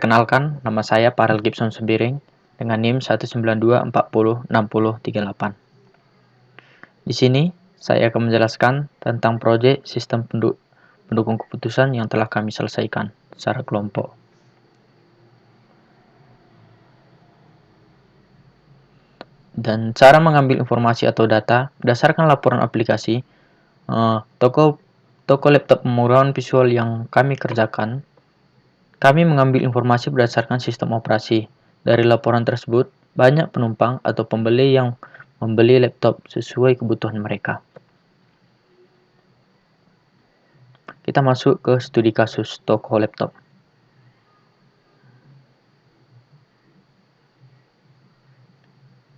Perkenalkan, nama saya Farel Gibson Sembiring dengan NIM 192406038. Di sini, saya akan menjelaskan tentang proyek sistem pendukung keputusan yang telah kami selesaikan secara kelompok. Dan cara mengambil informasi atau data berdasarkan laporan aplikasi, toko laptop pemrograman visual yang kami kerjakan. Kami mengambil informasi berdasarkan sistem operasi. Dari laporan tersebut, banyak penumpang atau pembeli yang membeli laptop sesuai kebutuhan mereka. Kita masuk ke studi kasus toko laptop.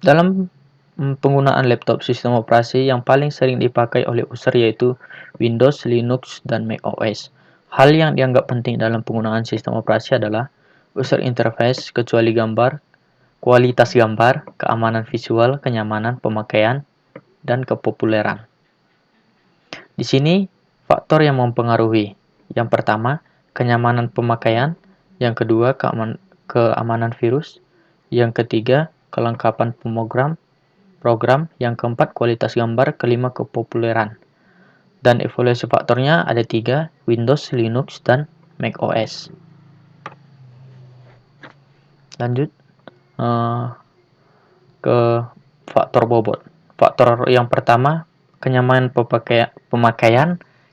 Dalam penggunaan laptop, sistem operasi yang paling sering dipakai oleh user yaitu Windows, Linux, dan macOS. Hal yang dianggap penting dalam penggunaan sistem operasi adalah user interface, kualitas gambar, keamanan visual, kenyamanan pemakaian, dan kepopuleran. Di sini, faktor yang mempengaruhi. Yang pertama, kenyamanan pemakaian. Yang kedua, keamanan virus. Yang ketiga, kelengkapan program. Yang keempat, kualitas gambar. Kelima, kepopuleran. Dan evaluasi faktornya ada 3, Windows, Linux, dan macOS. Lanjut ke faktor bobot. Faktor yang pertama, kenyamanan pemakaian.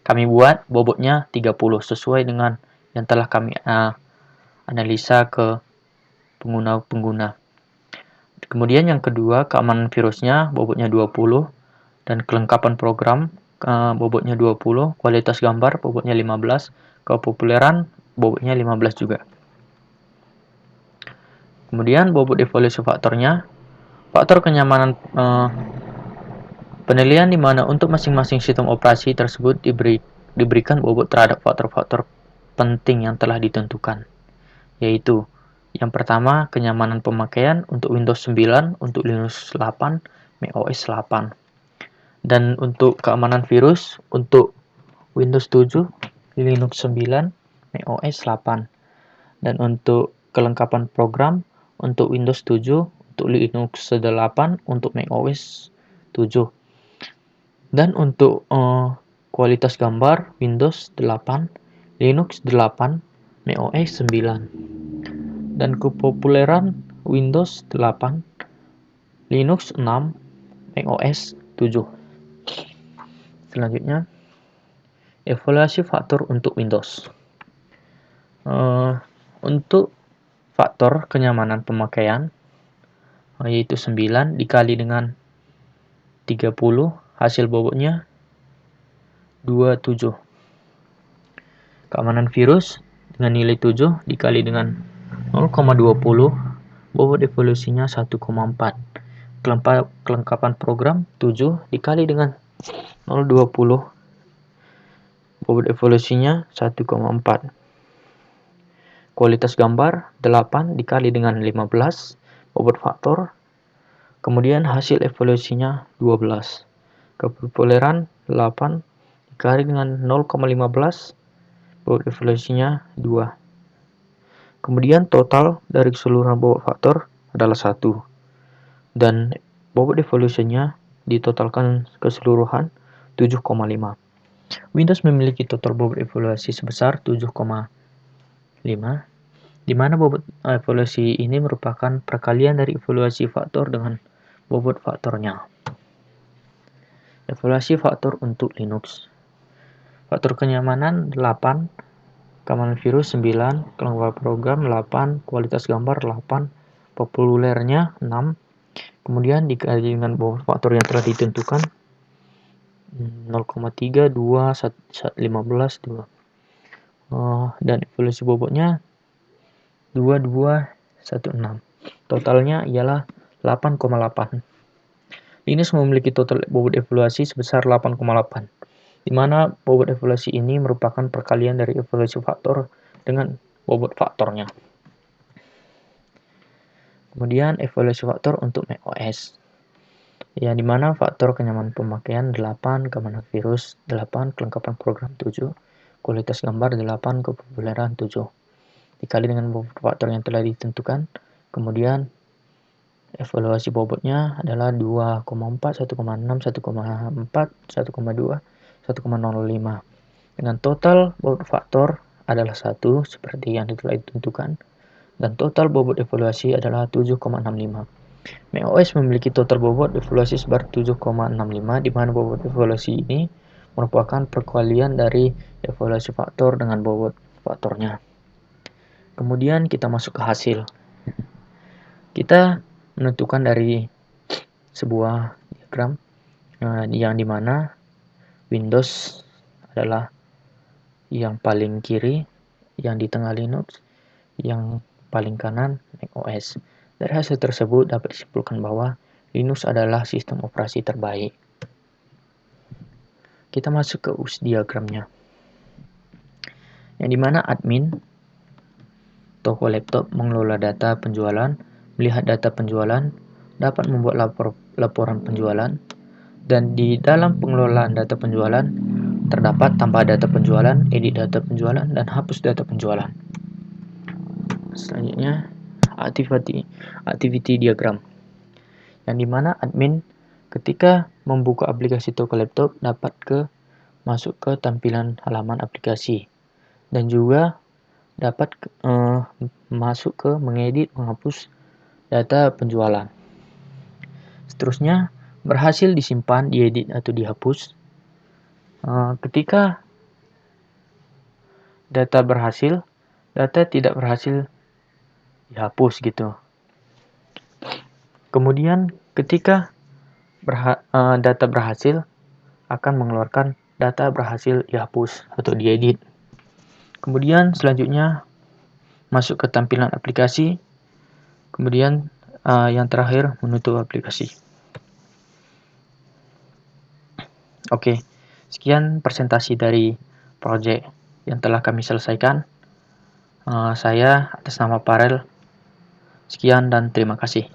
Kami buat bobotnya 30 sesuai dengan yang telah kami analisa ke pengguna. Kemudian yang kedua, keamanan virusnya bobotnya 20 dan kelengkapan program bobotnya 20, kualitas gambar bobotnya 15, kepopuleran bobotnya 15 juga. Kemudian bobot evaluasi faktornya, faktor kenyamanan penilaian di mana untuk masing-masing sistem operasi tersebut diberikan bobot terhadap faktor-faktor penting yang telah ditentukan, yaitu yang pertama, kenyamanan pemakaian untuk Windows 9, untuk Linux 8, macOS 8. Dan untuk keamanan virus untuk Windows 7, Linux 9, macOS 8. Dan untuk kelengkapan program untuk Windows 7, untuk Linux 8, untuk macOS 7. Dan untuk kualitas gambar Windows 8, Linux 8, macOS 9. Dan kepopuleran Windows 8, Linux 6, macOS 7. Selanjutnya, evaluasi faktor untuk Windows. Untuk faktor kenyamanan pemakaian, yaitu 9 dikali dengan 30, hasil bobotnya 27. Keamanan virus dengan nilai 7 dikali dengan 0,20, bobot evaluasinya 1,4. Kelengkapan program 7 dikali dengan 0,20, bobot evaluasinya 1,4. Kualitas gambar 8 dikali dengan 15, bobot faktor. Kemudian hasil evaluasinya 12. Kepopuleran 8 dikali dengan 0,15, bobot evaluasinya 2. Kemudian total dari keseluruhan bobot faktor adalah 1. Dan bobot evaluasinya ditotalkan keseluruhan 7,5. Windows memiliki total bobot evaluasi sebesar 7,5, di mana bobot evaluasi ini merupakan perkalian dari evaluasi faktor dengan bobot faktornya. Evaluasi faktor untuk Linux. Faktor kenyamanan 8, keamanan virus 9, kelengkapan program 8, kualitas gambar 8, populernya 6. Kemudian dikali dengan bobot faktor yang telah ditentukan 0,3, 2, 15, 2. Dan evaluasi bobotnya 2216. Totalnya ialah 8,8. Linux memiliki total bobot evaluasi sebesar 8,8, di mana bobot evaluasi ini merupakan perkalian dari evaluasi faktor dengan bobot faktornya. Kemudian evaluasi faktor untuk macOS, ya, di mana faktor kenyamanan pemakaian 8, keamanan virus 8, kelengkapan program 7, kualitas gambar 8, kepopuleran 7. dikali dengan bobot faktor yang telah ditentukan. Kemudian evaluasi bobotnya adalah 2,4, 1,6, 1,4, 1,2, 1,05. Dengan total bobot faktor adalah 1 seperti yang telah ditentukan, dan total bobot evaluasi adalah 7,65. macOS memiliki total bobot evaluasi sebar 7,65, di mana bobot evaluasi ini merupakan perkalian dari evaluasi faktor dengan bobot faktornya. Kemudian kita masuk ke hasil. Kita menentukan dari sebuah diagram yang dimana Windows adalah yang paling kiri, yang di tengah Linux, yang paling kanan macOS. Dari hasil tersebut dapat disimpulkan bahwa Linux adalah sistem operasi terbaik. Kita masuk ke US diagramnya, yang dimana admin toko laptop mengelola data penjualan, melihat data penjualan, dapat membuat laporan penjualan, dan di dalam pengelolaan data penjualan terdapat tambah data penjualan, edit data penjualan, dan hapus data penjualan. Selanjutnya, activity diagram, yang dimana admin ketika membuka aplikasi toko laptop dapat masuk ke tampilan halaman aplikasi, dan juga dapat masuk ke mengedit, menghapus data penjualan. Seterusnya, berhasil disimpan, diedit, atau dihapus. Ketika data berhasil, data tidak berhasil dihapus gitu. Kemudian ketika data berhasil akan mengeluarkan data berhasil dihapus atau diedit. Kemudian selanjutnya masuk ke tampilan aplikasi. Kemudian yang terakhir menutup aplikasi. Oke, sekian presentasi dari project yang telah kami selesaikan. Saya atas nama Parel. Sekian dan terima kasih.